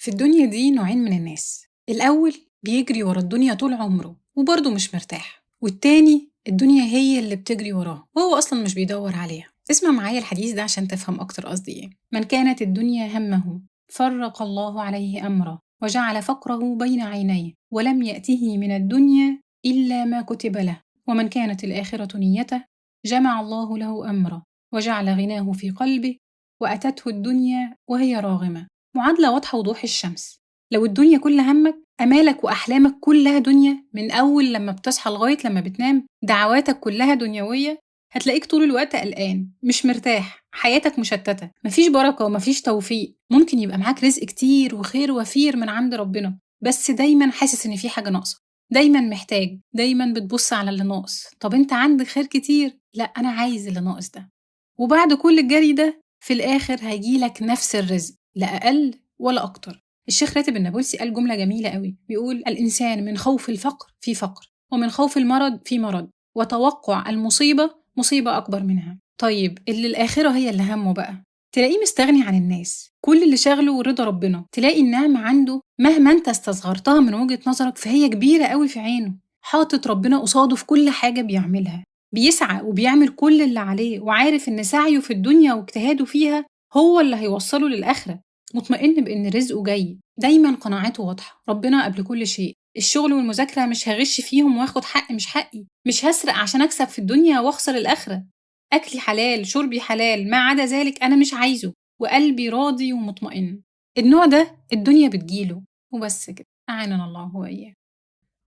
في الدنيا دي نوعين من الناس. الأول بيجري ورا الدنيا طول عمره وبرضه مش مرتاح، والتاني الدنيا هي اللي بتجري وراه وهو أصلا مش بيدور عليها. اسمع معايا الحديث ده عشان تفهم أكتر قصدي إيه. من كانت الدنيا همه فرق الله عليه أمره وجعل فقره بين عينيه ولم يأته من الدنيا إلا ما كتب له، ومن كانت الآخرة نيته جمع الله له أمره وجعل غناه في قلبه وأتته الدنيا وهي راغمة. معادلة واضحة وضوح الشمس. لو الدنيا كل همك، أمالك وأحلامك كلها دنيا، من أول لما بتصحى لغاية لما بتنام دعواتك كلها دنيوية، هتلاقيك طول الوقت قلقان مش مرتاح، حياتك مشتتة، مفيش بركة ومفيش توفيق. ممكن يبقى معاك رزق كتير وخير وفير من عند ربنا، بس دايما حاسس إن في حاجة ناقصة، دايما محتاج، دايما بتبص على اللي ناقص. طب انت عندك خير كتير، لا أنا عايز اللي ناقص ده. وبعد كل الجري ده في الآخر هيجيلك نفس الرزق، لا أقل ولا أكتر. الشيخ راتب النابلسي قال جملة جميلة قوي، بيقول: الإنسان من خوف الفقر في فقر، ومن خوف المرض في مرض، وتوقع المصيبة مصيبة أكبر منها. طيب اللي الآخرة هي اللي همه بقى، تلاقيه مستغني عن الناس، كل اللي شغله رضا ربنا. تلاقي النعمة عنده مهما انت استصغرتها من وجهة نظرك فهي كبيرة قوي في عينه، حاطط ربنا قصاده في كل حاجة بيعملها، بيسعى وبيعمل كل اللي عليه وعارف إن سعيه في الدنيا واجتهاده فيها هو اللي هيوصله للآخرة. مطمئن بإن رزقه جاي، دايما قناعته واضحة، ربنا قبل كل شيء. الشغل والمذاكرة مش هغش فيهم واخد حق مش حقي، مش هسرق عشان أكسب في الدنيا واخسر الآخرة. أكلي حلال، شربي حلال، ما عدا ذلك أنا مش عايزه، وقلبي راضي ومطمئن. النوع ده الدنيا بتجيله وبس كده. أعاننا الله وإياه.